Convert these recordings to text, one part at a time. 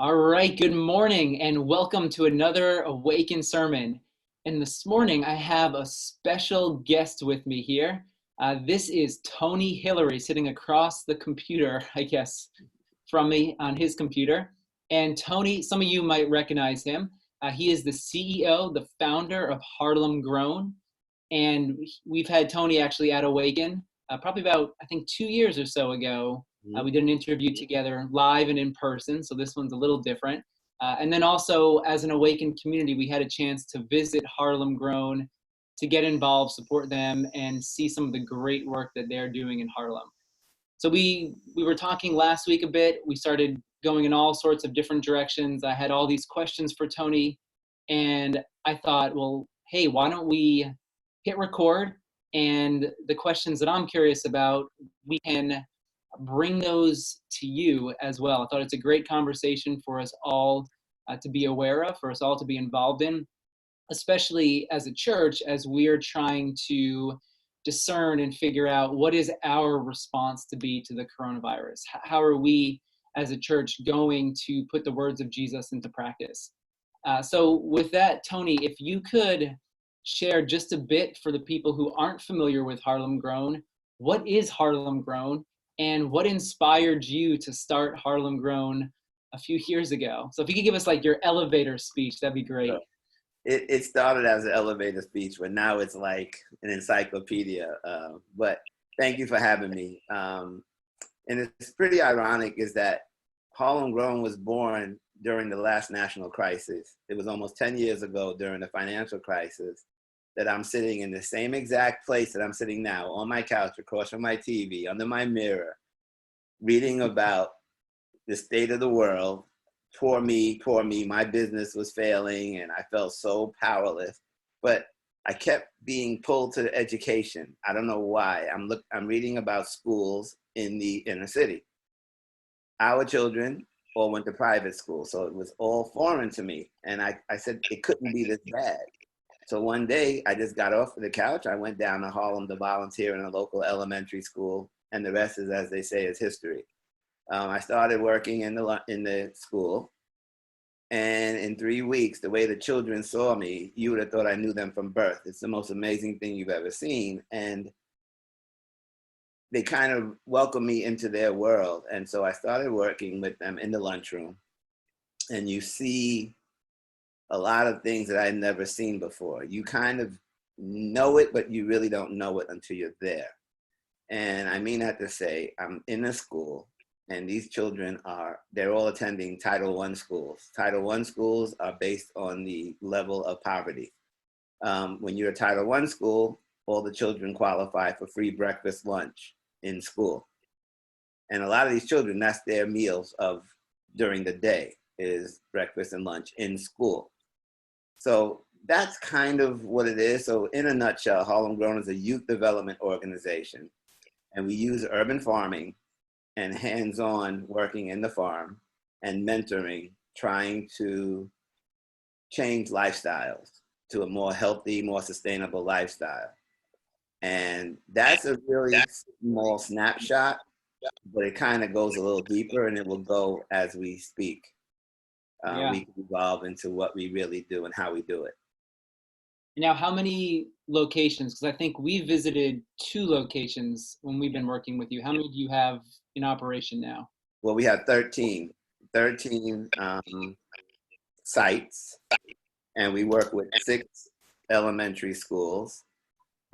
All right, good morning and welcome to another Awaken sermon. And this morning I have a special guest with me here. This is Tony Hillery sitting across the computer, I guess, from me on his computer. And Tony, some of you might recognize him. He is the CEO, the founder of Harlem Grown. And we've had Tony actually at Awaken probably about, I think, 2 years or so ago. We did an interview together live and in person, so this one's a little different. And then also, as an Awaken community, we had a chance to visit Harlem Grown, to get involved, support them, and see some of the great work that they're doing in Harlem. So we were talking last week a bit. We started going in all sorts of different directions. I had all these questions for Tony, and I thought, well, hey, why don't we hit record, and the questions that I'm curious about, we can bring those to you as well. I thought it's a great conversation for us all to be aware of, for us all to be involved in, especially as a church, as we're trying to discern and figure out what is our response to be to the coronavirus. How are we as a church going to put the words of Jesus into practice? So with that, Tony, if you could share just a bit for the people who aren't familiar with Harlem Grown. What is Harlem Grown, and what inspired you to start Harlem Grown a few years ago? So if you could give us like your elevator speech, that'd be great. It started as an elevator speech, but now it's like an encyclopedia. But thank you for having me. And it's pretty ironic is that Harlem Grown was born during the last national crisis. It was almost 10 years ago during the financial crisis that I'm sitting in the same exact place that I'm sitting now, on my couch, across from my TV, under my mirror, reading about the state of the world. Poor me, my business was failing and I felt so powerless. But I kept being pulled to education. I don't know why. I'm reading about schools in the inner city. Our children all went to private school, so it was all foreign to me. And I said, it couldn't be this bad. So one day I just got off the couch. I went down to Harlem to volunteer in a local elementary school, and the rest is, as they say, is history. I started working in the school, and in 3 weeks, the way the children saw me, you would have thought I knew them from birth. It's the most amazing thing you've ever seen. And they kind of welcomed me into their world. And so I started working with them in the lunchroom. And you see a lot of things that I'd never seen before. You kind of know it, but you really don't know it until you're there. And I mean that to say, I'm in a school, and these children they're all attending Title I schools. Title I schools are based on the level of poverty. When you're a Title I school, all the children qualify for free breakfast, lunch in school. And a lot of these children, that's their meals of during the day, is breakfast and lunch in school. So that's kind of what it is. So in a nutshell, Harlem Grown is a youth development organization. And we use urban farming and hands-on working in the farm and mentoring, trying to change lifestyles to a more healthy, more sustainable lifestyle. And that's a really small snapshot, but it kind of goes a little deeper, and it will go as we speak. We can evolve into what we really do and how we do it. Now, how many locations? Because I think we visited 2 locations when we've been working with you. How many do you have in operation now? Well, we have 13 sites, and we work with 6 elementary schools.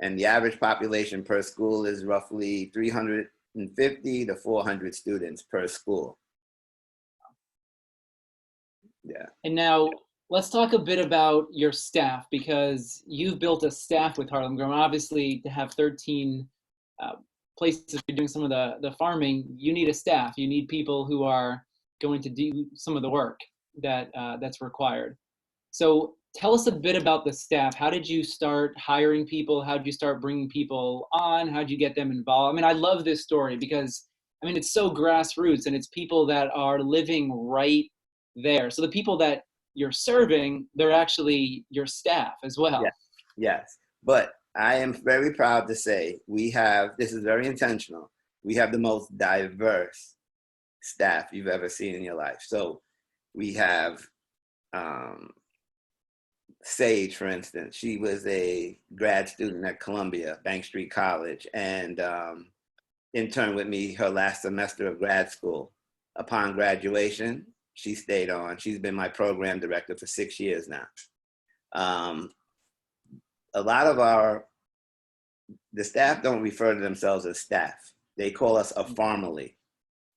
And the average population per school is roughly 350 to 400 students per school. Yeah. And now let's talk a bit about your staff, because you've built a staff with Harlem Grown. Obviously, to have 13 places for doing some of the farming, you need a staff. You need people who are going to do some of the work that's required. So tell us a bit about the staff. How did you start hiring people? How did you start bringing people on? How did you get them involved? I mean, I love this story because, I mean, it's so grassroots, and it's people that are living right there. So the people that you're serving, they're actually your staff as well. Yes. But I am very proud to say this is very intentional, we have the most diverse staff you've ever seen in your life. So We have Sage, for instance. She was a grad student at Columbia, Bank Street College, and interned with me her last semester of grad school. Upon graduation, she stayed on. She's been my program director for 6 years now. A lot of the staff don't refer to themselves as staff. They call us a family,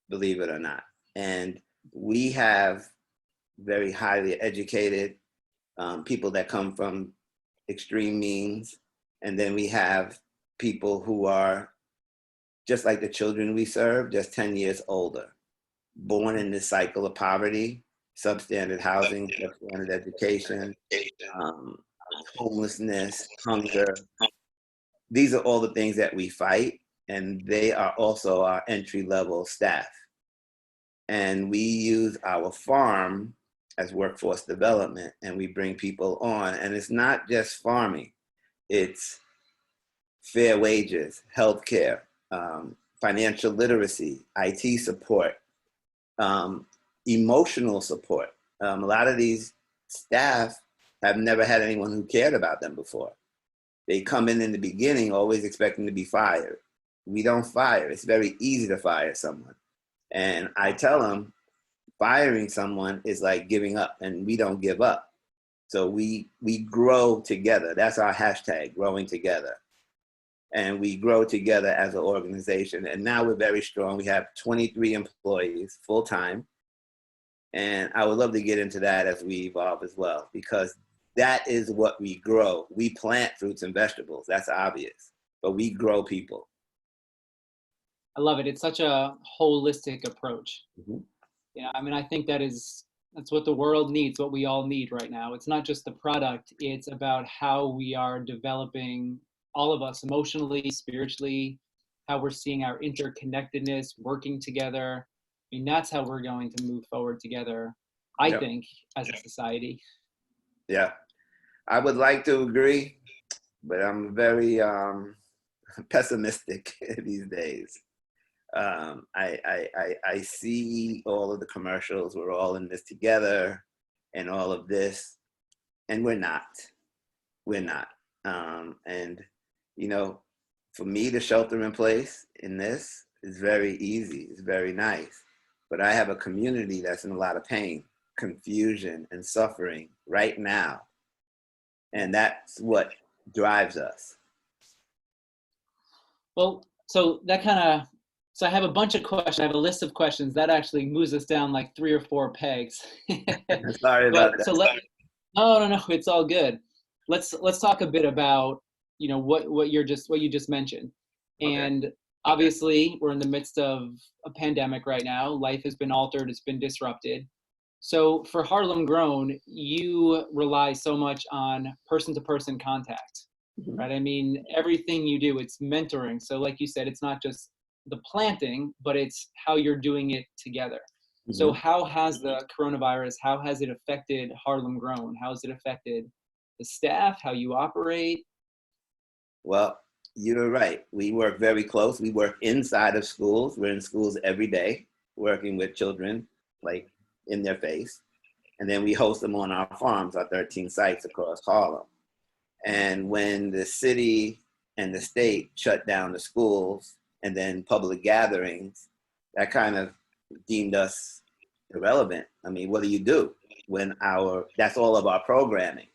believe it or not. And we have very highly educated people that come from extreme means. And then we have people who are just like the children we serve, just 10 years older, born in this cycle of poverty, substandard housing, substandard education, homelessness, hunger. These are all the things that we fight, and they are also our entry-level staff. And we use our farm as workforce development, and we bring people on. And it's not just farming, it's fair wages, healthcare, financial literacy, IT support, emotional support. A lot of these staff have never had anyone who cared about them before. They come in the beginning always expecting to be fired. We don't fire. It's very easy to fire someone. And I tell them, firing someone is like giving up, and we don't give up. So we grow together. That's our hashtag, growing together. And we grow together as an organization. And now we're very strong. We have 23 employees full-time. And I would love to get into that as we evolve as well, because that is what we grow. We plant fruits and vegetables. That's obvious. But we grow people. I love it. It's such a holistic approach. Mm-hmm. Yeah, I mean, I think that's what the world needs, what we all need right now. It's not just the product, it's about how we are developing, all of us, emotionally, spiritually, how we're seeing our interconnectedness, working together. I mean, that's how we're going to move forward together, I think, as a society. Yeah, I would like to agree, but I'm very pessimistic these days. I see all of the commercials. We're all in this together, and all of this, and we're not. And you know, for me to shelter in place in this is very easy. It's very nice, but I have a community that's in a lot of pain, confusion, and suffering right now, and that's what drives us. Well, so I have a bunch of questions. I have a list of questions that actually moves us down like 3 or 4 pegs. Sorry about that. So no, it's all good. Let's talk a bit about, what you just mentioned. Okay. And obviously we're in the midst of a pandemic right now. Life has been altered, it's been disrupted. So for Harlem Grown, you rely so much on person-to-person contact, right? I mean, everything you do, it's mentoring. So like you said, it's not just the planting, but it's how you're doing it together. Mm-hmm. So how has the coronavirus, how has it affected Harlem Grown? How has it affected the staff, how you operate? Well, you're right. We work very close. We work inside of schools. We're in schools every day, working with children, like in their face. And then we host them on our farms, our 13 sites across Harlem. And when the city and the state shut down the schools and then public gatherings, that kind of deemed us irrelevant. I mean, what do you do when that's all of our programming?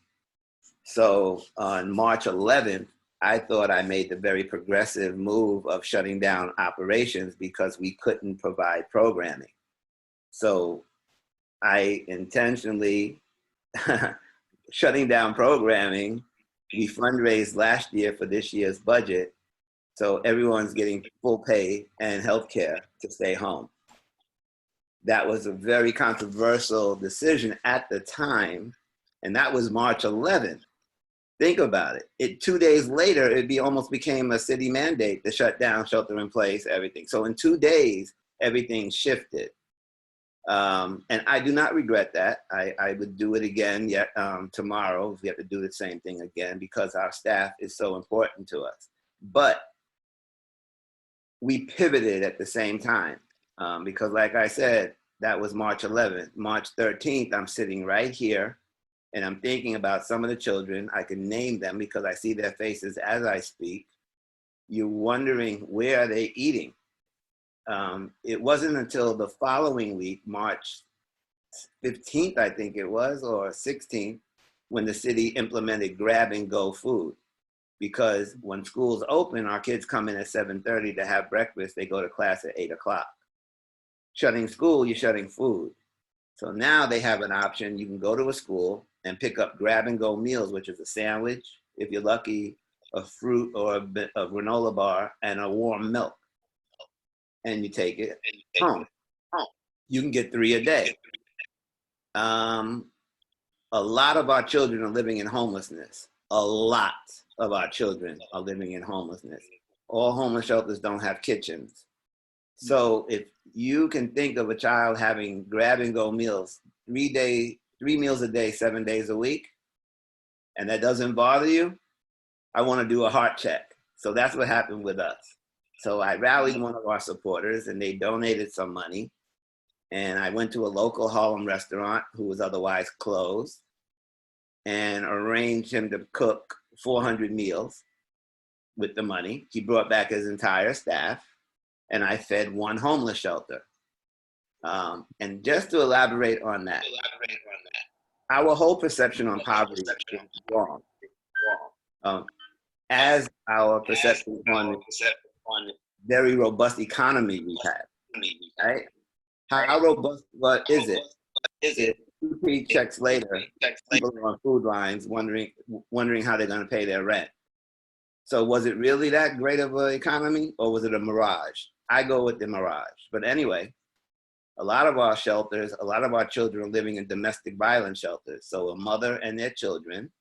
So on March 11th, I thought I made the very progressive move of shutting down operations because we couldn't provide programming. So I intentionally, shutting down programming, we fundraised last year for this year's budget. So everyone's getting full pay and healthcare to stay home. That was a very controversial decision at the time. And that was March 11th. Think about it. 2 days later, it almost became a city mandate to shut down, shelter in place, everything. So in 2 days, everything shifted. And I do not regret that. I would do it again tomorrow if we have to do the same thing again, because our staff is so important to us. But we pivoted at the same time because, like I said, That was March 11th. March 13th, I'm sitting right here and I'm thinking about some of the children. I can name them because I see their faces as I speak. You're wondering, where are they eating? It wasn't until the following week, March 15th, I think it was, or 16th, when the city implemented grab and go food. Because when schools open, our kids come in at 7:30 to have breakfast. They go to class at 8 o'clock. Shutting school, you're shutting food. So now they have an option. You can go to a school and pick up grab and go meals, which is a sandwich, if you're lucky, a fruit or a granola bar, and a warm milk. And you take it home. You can get 3 a day. A lot of our children are living in homelessness. A lot of our children are living in homelessness. All homeless shelters don't have kitchens. So if you can think of a child having grab and go meals, 3 meals a day, 7 days a week, and that doesn't bother you, I want to do a heart check. So that's what happened with us. So I rallied one of our supporters and they donated some money. And I went to a local Harlem restaurant who was otherwise closed and arranged him to cook 400 meals with the money. He brought back his entire staff and I fed one homeless shelter. And just to elaborate on that, our whole perception on poverty is wrong. As our perception on very robust economy we have, right? How robust is it? If 2-3 checks later, people are on food lines wondering how they're going to pay their rent. So was it really that great of an economy, or was it a mirage? I go with the mirage. But anyway, a lot of our shelters, a lot of our children are living in domestic violence shelters. So a mother and their children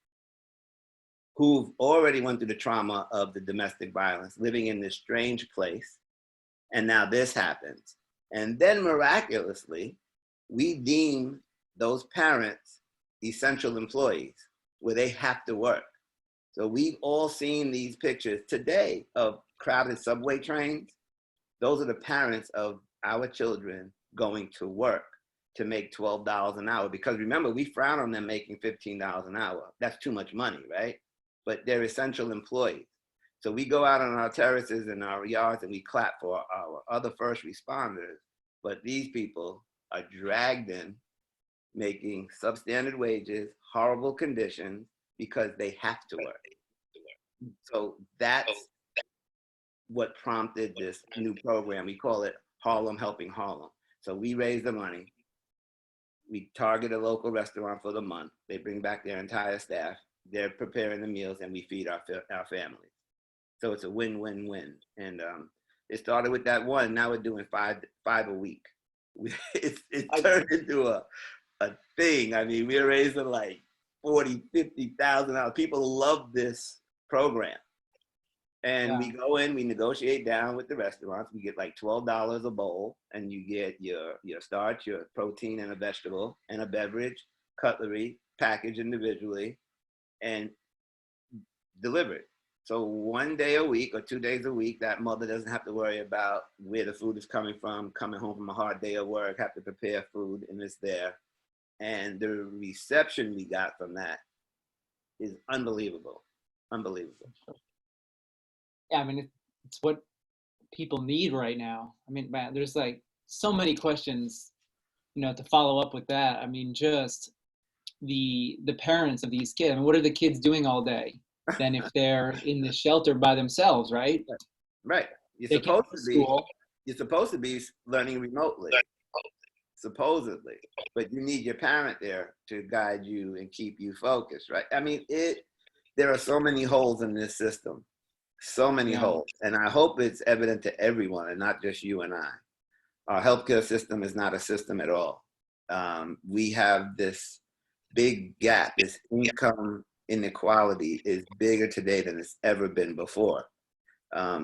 who've already went through the trauma of the domestic violence, living in this strange place, and now this happens. And then miraculously, we deem those parents essential employees where they have to work. So we've all seen these pictures today of crowded subway trains. Those are the parents of our children going to work to make $12 an hour. Because remember, we frown on them making $15 an hour. That's too much money, right? But they're essential employees. So we go out on our terraces and our yards and we clap for our other first responders. But these people are dragged in, making substandard wages, horrible conditions, because they have to work. So that's what prompted this new program. We call it Harlem Helping Harlem. So we raise the money. We target a local restaurant for the month. They bring back their entire staff. They're preparing the meals and we feed our families. So it's a win-win-win. And it started with that one. Now we're doing five a week. It turned into a thing. I mean, we're raising like $40,000, $50,000. People love this program. And we go in, we negotiate down with the restaurants. We get like $12 a bowl, and you get your starch, your protein, and a vegetable, and a beverage, cutlery, packaged individually, and delivered. So 1 day a week or 2 days a week, that mother doesn't have to worry about where the food is coming from, coming home from a hard day of work, have to prepare food, and it's there. And the reception we got from that is unbelievable, unbelievable. Yeah, I mean, it's what people need right now. I mean, man, there's like so many questions, to follow up with that. I mean, just the parents of these kids. I mean, what are the kids doing all day? Then if they're in the shelter by themselves, right? Right. You're supposed to be learning remotely, supposedly, but you need your parent there to guide you and keep you focused, right? I mean, there are so many holes in this system, so many holes, and I hope it's evident to everyone and not just you and I. Our healthcare system is not a system at all. We have this big gap. This income inequality is bigger today than it's ever been before.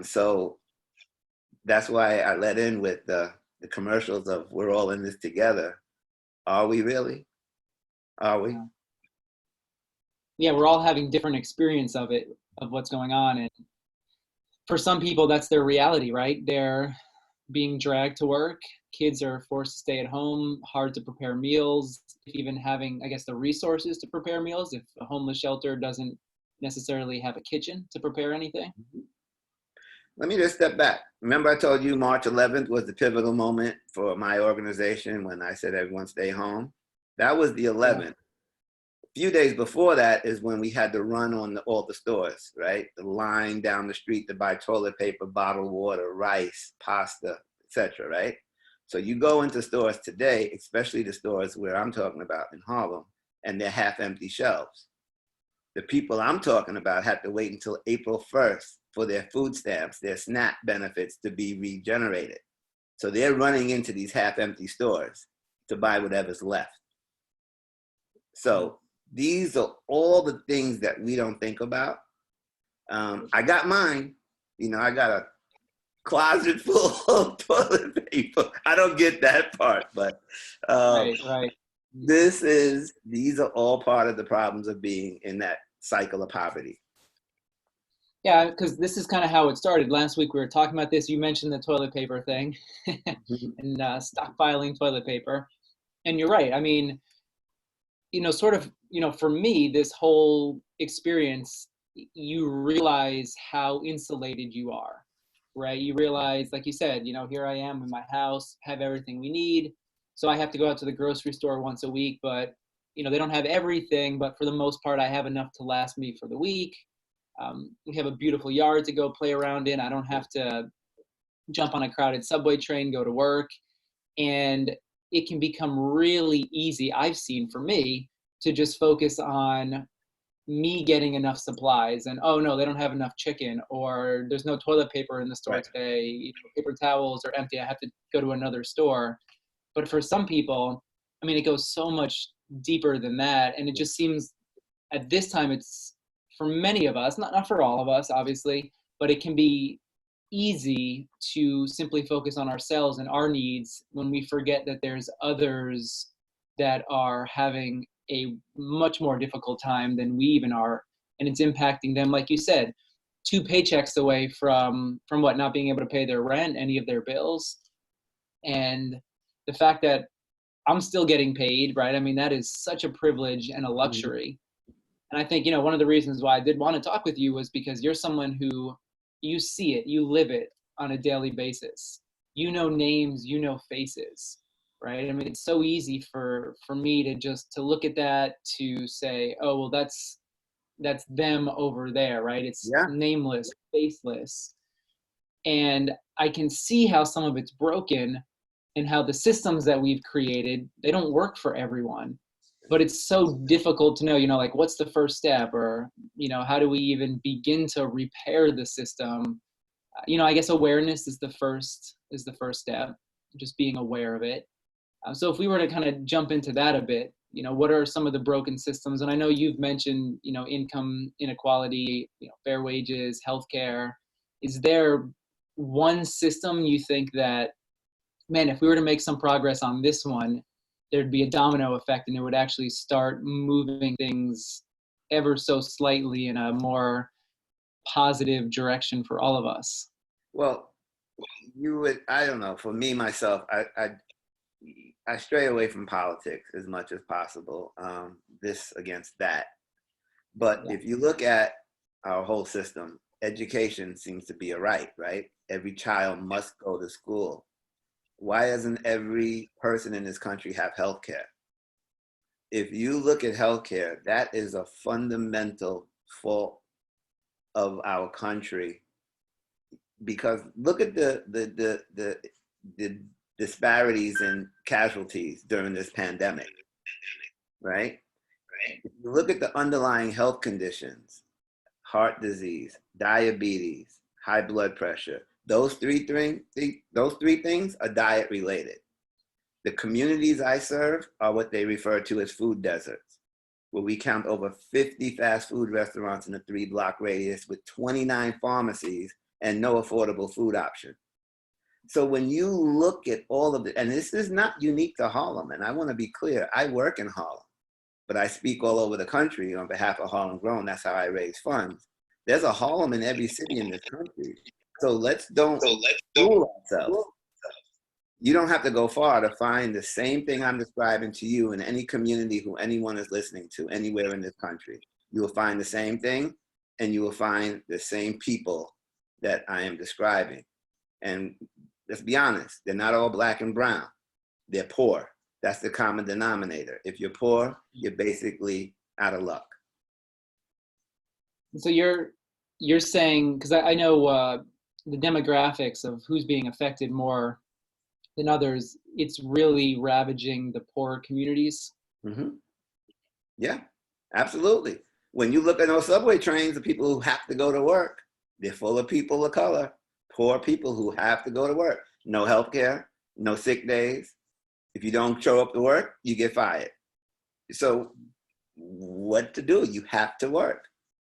So that's why I let in with the commercials of we're all in this together. Are we really? Are we? Yeah, we're all having different experience of it, of what's going on. And for some people, that's their reality, right? They're being dragged to work. kids are forced to stay at home, hard to prepare meals, even having, I guess, the resources to prepare meals if a homeless shelter doesn't necessarily have a kitchen to prepare anything? Let me just step back. Remember I told you March 11th was the pivotal moment for my organization when I said everyone stay home? That was the 11th. A few days before that is when we had to run on all the stores, right? The line down the street to buy toilet paper, bottled water, rice, pasta, etc., right? So you go into stores today, especially the stores where I'm talking about in Harlem, and they're half empty shelves. The people I'm talking about had to wait until April 1st for their food stamps, their SNAP benefits to be regenerated. So they're running into these half-empty stores to buy whatever's left. So these are all the things that we don't think about. I got mine. You know, I got a closet full of toilet paper. I don't get that part, but Right. these are all part of the problems of being in that cycle of poverty. Yeah, because this is kind of how it started. Last week we were talking about this. You mentioned the toilet paper thing and stockpiling toilet paper. And you're right. I mean, sort of, for me, this whole experience, you realize how insulated you are, right? You realize, like you said, here I am in my house, have everything we need. So I have to go out to the grocery store once a week, but, they don't have everything. But for the most part, I have enough to last me for the week. We have a beautiful yard to go play around in. I don't have to jump on a crowded subway train, go to work. And it can become really easy, I've seen for me, to just focus on me getting enough supplies and, oh no, they don't have enough chicken, or there's no toilet paper in the store today, paper towels are empty, I have to go to another store. But for some people, I mean, it goes so much deeper than that. And it just seems at this time, it's for many of us, not for all of us, obviously, but it can be easy to simply focus on ourselves and our needs when we forget that there's others that are having a much more difficult time than we even are, and it's impacting them, like you said, 2 paychecks away from what, not being able to pay their rent, any of their bills. And the fact that I'm still getting paid, right? I mean, that is such a privilege and a luxury. And I think, one of the reasons why I did want to talk with you was because you're someone who, you see it, you live it on a daily basis. You know names, you know faces, right? I mean, it's so easy for me to look at that, to say, oh, well, that's them over there, right? It's nameless, faceless. And I can see how some of it's broken and how the systems that we've created, they don't work for everyone. But it's so difficult to know, like, what's the first step, or, how do we even begin to repair the system? I guess awareness is the first step, just being aware of it. So if we were to kind of jump into that a bit, what are some of the broken systems? And I know you've mentioned, income inequality, fair wages, healthcare. Is there one system you think that, man, if we were to make some progress on this one, there'd be a domino effect and it would actually start moving things ever so slightly in a more positive direction for all of us? Well, I don't know, for me, myself, I stray away from politics as much as possible, this against that. But if you look at our whole system, education seems to be a right? Every child must go to school. Why doesn't every person in this country have health care? If you look at health care, that is a fundamental fault of our country. Because look at the disparities in casualties during this pandemic, right? If you look at the underlying health conditions, heart disease, diabetes, high blood pressure, those three things are diet related. The communities I serve are what they refer to as food deserts, where we count over 50 fast food restaurants in a 3-block radius with 29 pharmacies and no affordable food option. So when you look at all of it, and this is not unique to Harlem, and I want to be clear, I work in Harlem, but I speak all over the country on behalf of Harlem Grown. That's how I raise funds. There's a Harlem in every city in this country. So let's don't fool ourselves. You don't have to go far to find the same thing I'm describing to you in any community who anyone is listening to anywhere in this country. You will find the same thing, and you will find the same people that I am describing. And let's be honest, they're not all black and brown. They're poor. That's the common denominator. If you're poor, you're basically out of luck. So you're saying, because I know the demographics of who's being affected more than others, it's really ravaging the poorer communities. Mm-hmm. Yeah, absolutely. When you look at those subway trains, the people who have to go to work, they're full of people of color, poor people who have to go to work. No health care, no sick days. If you don't show up to work, you get fired. So what to do? You have to work.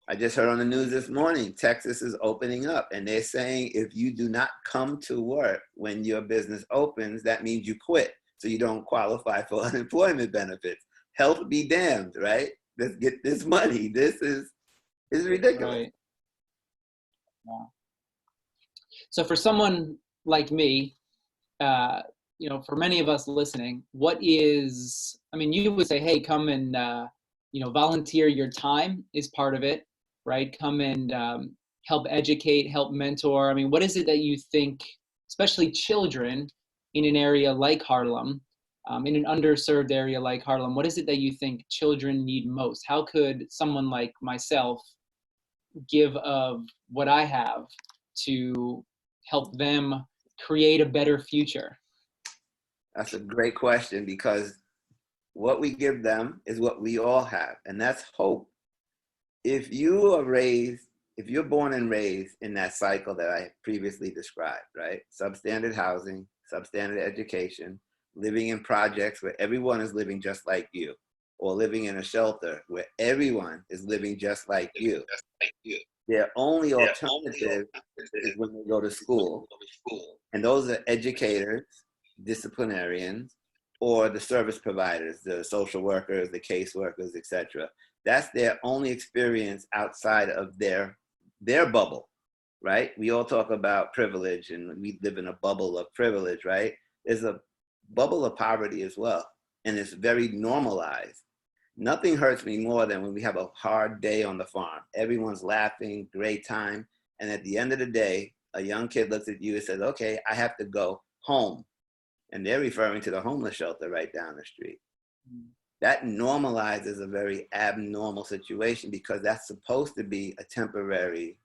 I just heard on the news this morning, Texas is opening up, and they're saying if you do not come to work when your business opens, that means you quit. So you don't qualify for unemployment benefits. Health be damned, right? Let's get this money. This is ridiculous. Right. Yeah. So for someone like me, for many of us listening, you would say, hey, come and, volunteer your time is part of it, right? Come and help educate, help mentor. I mean, what is it that you think, especially children in an area like Harlem, in an underserved area like Harlem, what is it that you think children need most? How could someone like myself give of what I have to help them create a better future? That's a great question, because what we give them is what we all have, and that's hope. If you're born and raised in that cycle that I previously described, right? Substandard housing, substandard education, living in projects where everyone is living just like you, or living in a shelter where everyone is living just like you. Their only alternative is when they go to school, and those are educators, disciplinarians, or the service providers, the social workers, the caseworkers, etc. That's their only experience outside of their bubble, right? We all talk about privilege, and we live in a bubble of privilege, right? There's a bubble of poverty as well, and it's very normalized. Nothing hurts me more than when we have a hard day on the farm. Everyone's laughing, great time, and at the end of the day, a young kid looks at you and says, okay, I have to go home. And they're referring to the homeless shelter right down the street. That normalizes a very abnormal situation, because that's supposed to be a temporary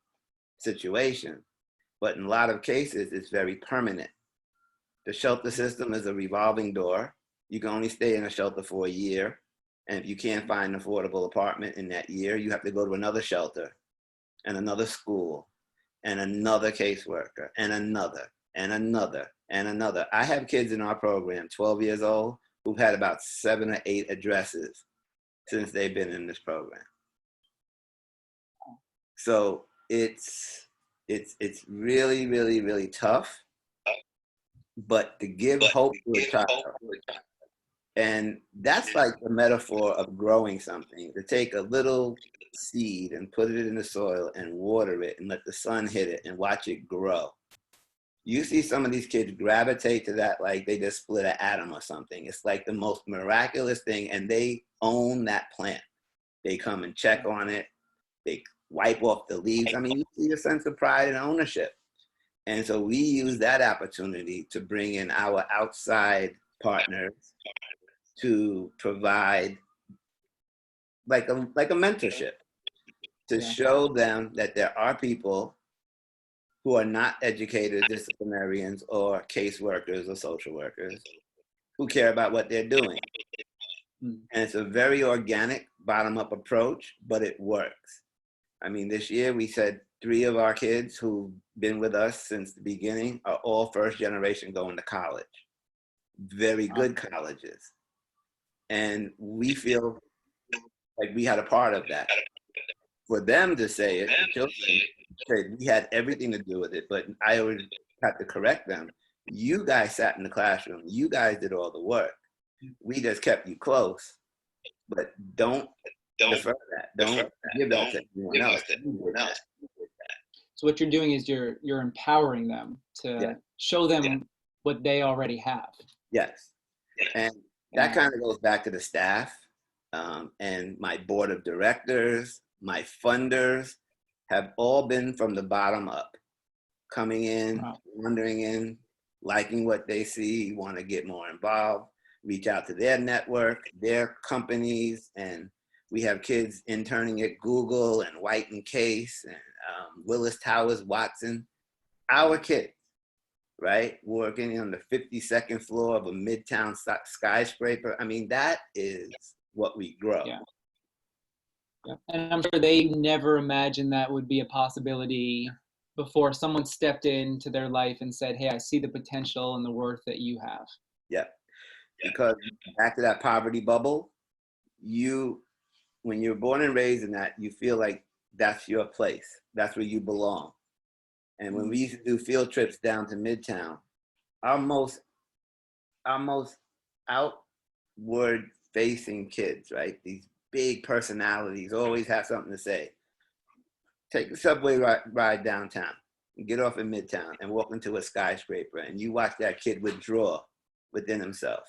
situation. But in a lot of cases, it's very permanent. The shelter system is a revolving door. You can only stay in a shelter for a year. And if you can't find an affordable apartment in that year, you have to go to another shelter and another school and another caseworker and another and another and another. I have kids in our program, 12 years old, who've had about 7 or 8 addresses since they've been in this program. So it's really, really, really tough. But to give hope to a child, and that's like the metaphor of growing something, to take a little seed and put it in the soil and water it and let the sun hit it and watch it grow. You see some of these kids gravitate to that like they just split an atom or something. It's like the most miraculous thing, and they own that plant. They come and check on it. They wipe off the leaves. I mean, you see a sense of pride and ownership. And so we use that opportunity to bring in our outside partners to provide like a mentorship, to show them that there are people who are not educators, disciplinarians, or caseworkers or social workers who care about what they're doing. And it's a very organic, bottom-up approach, but it works. I mean, this year we said 3 of our kids who've been with us since the beginning are all first generation going to college, very good colleges. And we feel like we had a part of that. For them to say it, the children said we had everything to do with it, but I always had to correct them. You guys sat in the classroom. You guys did all the work. We just kept you close, but don't defer that. Don't give that to anyone else. So what you're doing is you're empowering them to show them what they already have. Yes. And that kind of goes back to the staff, and my board of directors, my funders have all been from the bottom up, coming in, Wow. wandering in, liking what they see, want to get more involved, reach out to their network, their companies. And we have kids interning at Google and White and Case and Willis Towers Watson, our kids, right? Working on the 52nd floor of a midtown skyscraper. I mean, that is what we grow. Yeah. Yeah. And I'm sure they never imagined that would be a possibility before someone stepped into their life and said, hey, I see the potential and the worth that you have. Yeah. Because back to that poverty bubble, when you're born and raised in that, you feel like that's your place. That's where you belong. And when we used to do field trips down to Midtown, our most outward facing kids, right? These big personalities always have something to say. Take a subway ride downtown, get off in Midtown and walk into a skyscraper, and you watch that kid withdraw within himself,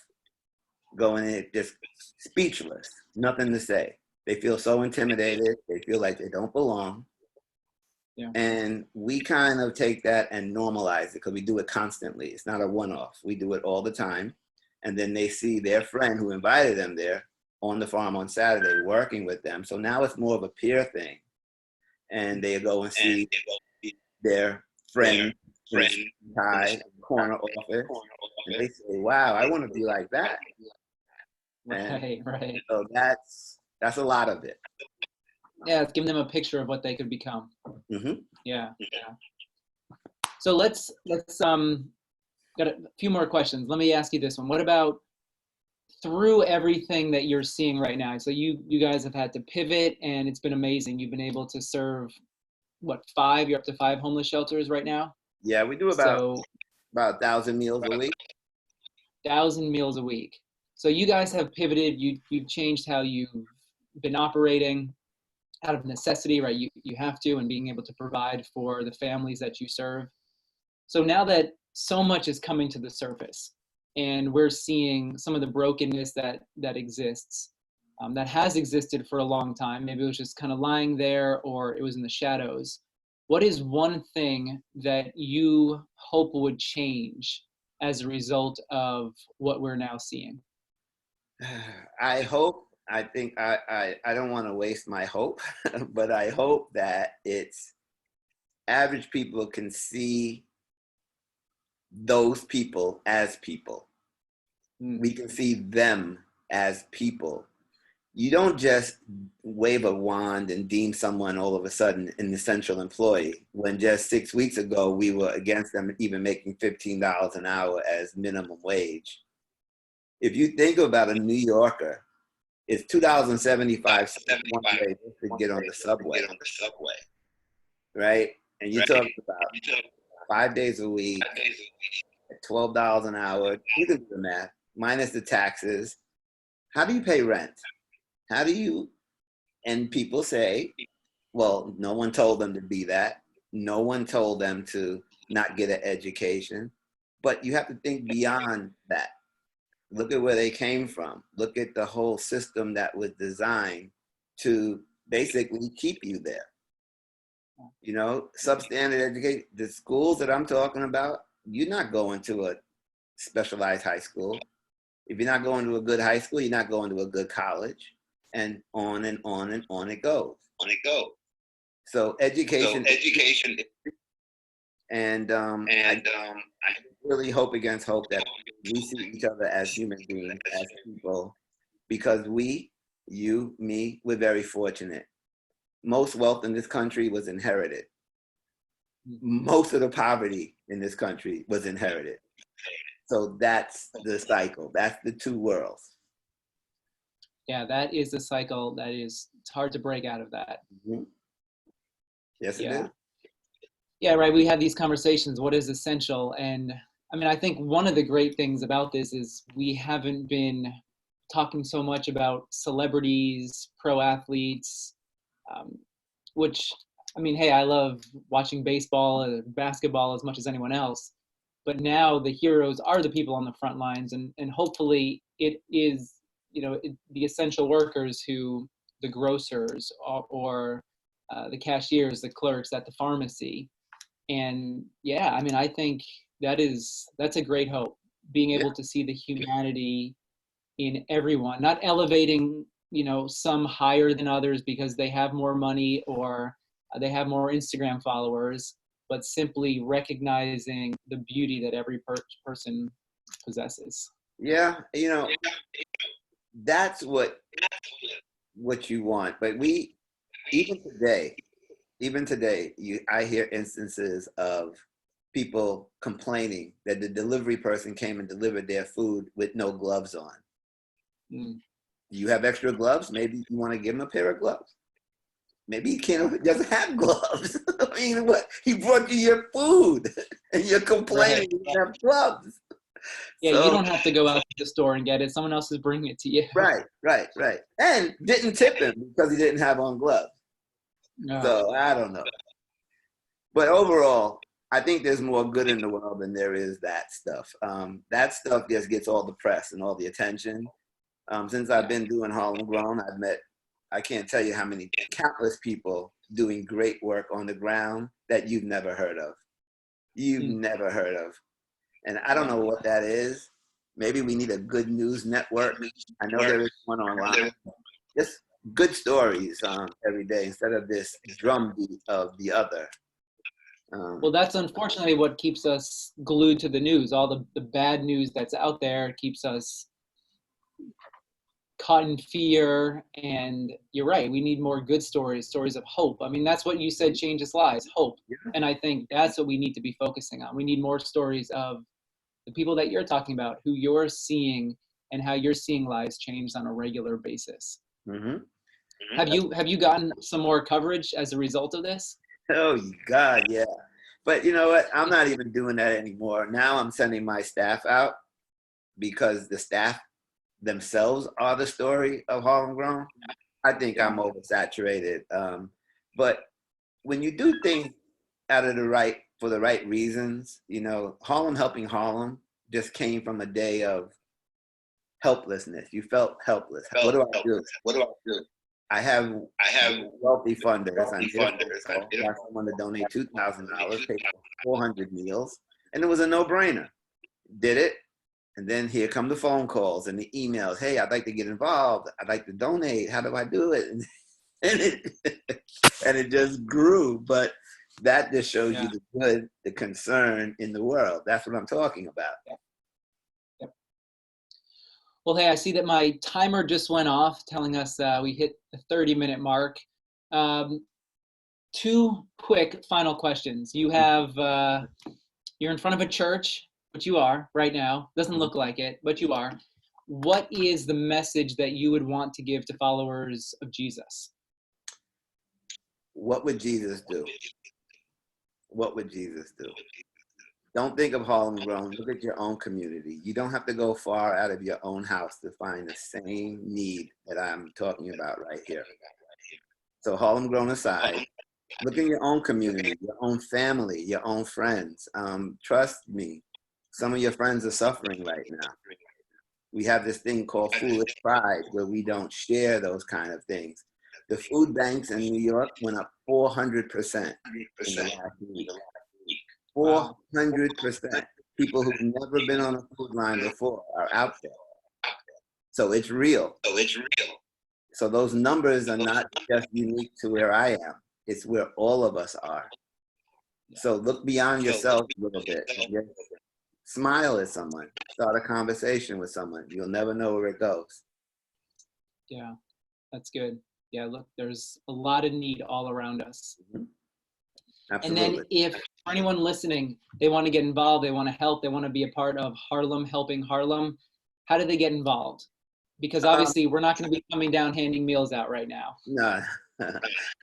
going in just speechless, nothing to say. They feel so intimidated. They feel like they don't belong. Yeah. And we kind of take that and normalize it because we do it constantly. It's not a one-off. We do it all the time. And then they see their friend who invited them there on the farm on Saturday working with them. So now it's more of a peer thing. And they go and see their friend in the corner office. And they say, wow, I want to be like that. Right. So that's a lot of it. Yeah, it's giving them a picture of what they could become. Mm-hmm. Yeah. So let's got a few more questions. Let me ask you this one. What about through everything that you're seeing right now? So you guys have had to pivot, and it's been amazing. You've been able to serve you're up to 5 homeless shelters right now? Yeah, we do about 1,000 meals a week. 1,000 meals a week. So you guys have pivoted. You've changed how you've been operating out of necessity, right? You have to, and being able to provide for the families that you serve. So now that so much is coming to the surface, and we're seeing some of the brokenness that exists, that has existed for a long time. Maybe it was just kind of lying there, or it was in the shadows. What is one thing that you hope would change as a result of what we're now seeing? I think I don't want to waste my hope, but I hope that it's average people can see those people as people. We can see them as people. You don't just wave a wand and deem someone all of a sudden an essential employee when just 6 weeks ago we were against them even making $15 an hour as minimum wage. If you think about a New Yorker, it's $2.75 one way to get on the subway, right? And you're talking about 5 days a week, at $12 an hour. You can do the math, minus the taxes. How do you pay rent? How do you, and people say, well, no one told them to be that. No one told them to not get an education. But you have to think beyond that. Look at where they came from. Look at the whole system that was designed to basically keep you there. You know, substandard education, the schools that I'm talking about, you're not going to a specialized high school. If you're not going to a good high school, you're not going to a good college. And on and on and on it goes. So education. And I really hope against hope that we see each other as human beings, as people, because we, you, me, we're very fortunate. Most wealth in this country was inherited. Most of the poverty in this country was inherited. So that's the cycle. That's the two worlds. Yeah, that is the cycle. It's hard to break out of that. Mm-hmm. Yes, it is. Yeah, right. We have these conversations. What is essential? And I mean, I think one of the great things about this is we haven't been talking so much about celebrities, pro athletes, which, I mean, hey, I love watching baseball and basketball as much as anyone else. but now the heroes are the people on the front lines, and hopefully it is, the essential workers who, the grocers or the cashiers, the clerks at the pharmacy. And yeah, I mean, I think that's a great hope, being Yeah. able to see the humanity in everyone, not elevating, some higher than others because they have more money or they have more Instagram followers, but simply recognizing the beauty that every person possesses. Yeah, that's what you want. But even today, I hear instances of people complaining that the delivery person came and delivered their food with no gloves on. Mm. Do you have extra gloves? Maybe you want to give him a pair of gloves. Maybe he doesn't have gloves. I mean, what? He brought you your food, and you're complaining you don't have gloves. Yeah, So, you don't have to go out to the store and get it. Someone else is bringing it to you. right. And didn't tip him because he didn't have on gloves. No. So I don't know. But overall, I think there's more good in the world than there is that stuff. That stuff just gets all the press and all the attention. Since I've been doing Harlem Grown, I've met, I can't tell you how many countless people doing great work on the ground that you've never heard of. Never heard of. And I don't know what that is. Maybe we need a good news network. I know there is one online. Just good stories every day instead of this drumbeat of the other. Well, that's unfortunately what keeps us glued to the news. All the bad news that's out there keeps us caught in fear. And you're right, we need more good stories of hope. I mean, that's what you said changes lives, hope. And I think that's what we need to be focusing on. We need more stories of the people that you're talking about, who you're seeing and how you're seeing lives changed on a regular basis. Mm-hmm. Have you gotten some more coverage as a result of this? Oh God, yeah. But you know what? I'm not even doing that anymore. Now I'm sending my staff out because the staff themselves are the story of Harlem Grown. I think I'm oversaturated. But when you do things for the right reasons, Harlem Helping Harlem just came from a day of helplessness. You felt helpless. What do I do? I have wealthy funders. I got someone to donate $2,000, paid for 400 meals, and it was a no-brainer. Did it, and then here come the phone calls and the emails. Hey, I'd like to get involved. I'd like to donate. How do I do it? And it just grew. But that just shows you the good, the concern in the world. That's what I'm talking about. Yeah. Well, hey, I see that my timer just went off, telling us we hit the 30-minute mark. Two quick final questions. You have, you're in front of a church, which you are right now. Doesn't look like it, but you are. What is the message that you would want to give to followers of Jesus? What would Jesus do? What would Jesus do? Don't think of Harlem Grown. Look at your own community. You don't have to go far out of your own house to find the same need that I'm talking about right here. So Harlem Grown aside, look in your own community, your own family, your own friends. Trust me, some of your friends are suffering right now. We have this thing called foolish pride where we don't share those kind of things. The food banks in New York went up 400% in the last week. 400%. People who've never been on a food line before are out there. So it's real. So those numbers are not just unique to where I am. It's where all of us are. So look beyond yourself a little bit. Just smile at someone. Start a conversation with someone. You'll never know where it goes. Yeah, that's good. Yeah, look, there's a lot of need all around us. Mm-hmm. Absolutely. And then if for anyone listening, they want to get involved, they want to help, they want to be a part of Harlem Helping Harlem, how do they get involved? Because obviously we're not going to be coming down handing meals out right now. No,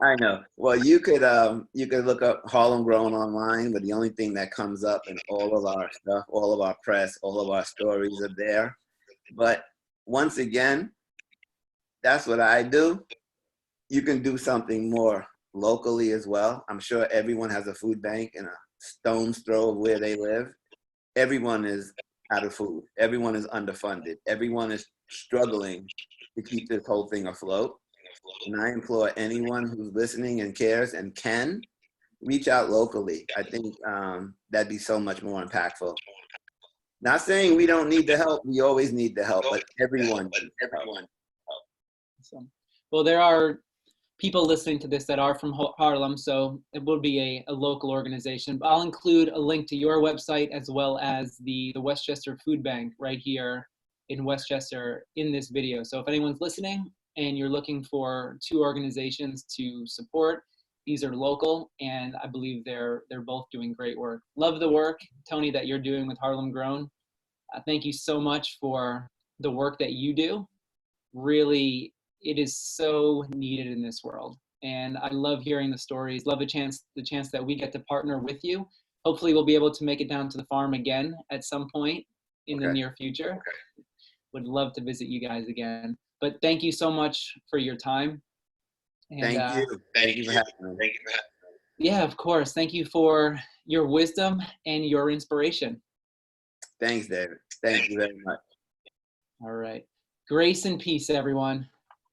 I know. Well, you could look up Harlem Grown online, but the only thing that comes up in all of our stuff, all of our press, all of our stories are there. But once again, that's what I do. You can do something more locally as well. I'm sure everyone has a food bank in a stone's throw of where they live. everyone is out of food. Everyone is underfunded. Everyone is struggling to keep this whole thing afloat. And I implore anyone who's listening and cares and can reach out locally. I think that'd be so much more impactful. Not saying we don't need the help. We always need the help, but everyone needs the help. Awesome. Well, there are people listening to this that are from Harlem, so it will be a local organization. But I'll include a link to your website as well as the Westchester Food Bank right here in Westchester in this video. So if anyone's listening and you're looking for two organizations to support, these are local, and I believe they're both doing great work. Love the work, Tony, that you're doing with Harlem Grown. Thank you so much for the work that you do. Really, it is so needed in this world, and I love hearing the stories. Love the chance that we get to partner with you. Hopefully, we'll be able to make it down to the farm again at some point in the near future. Would love to visit you guys again. But thank you so much for your time. And, thank you. Thank you for having me. Thank you for having me. Yeah, of course. Thank you for your wisdom and your inspiration. Thanks, David. Thank you very much. All right. Grace and peace, everyone.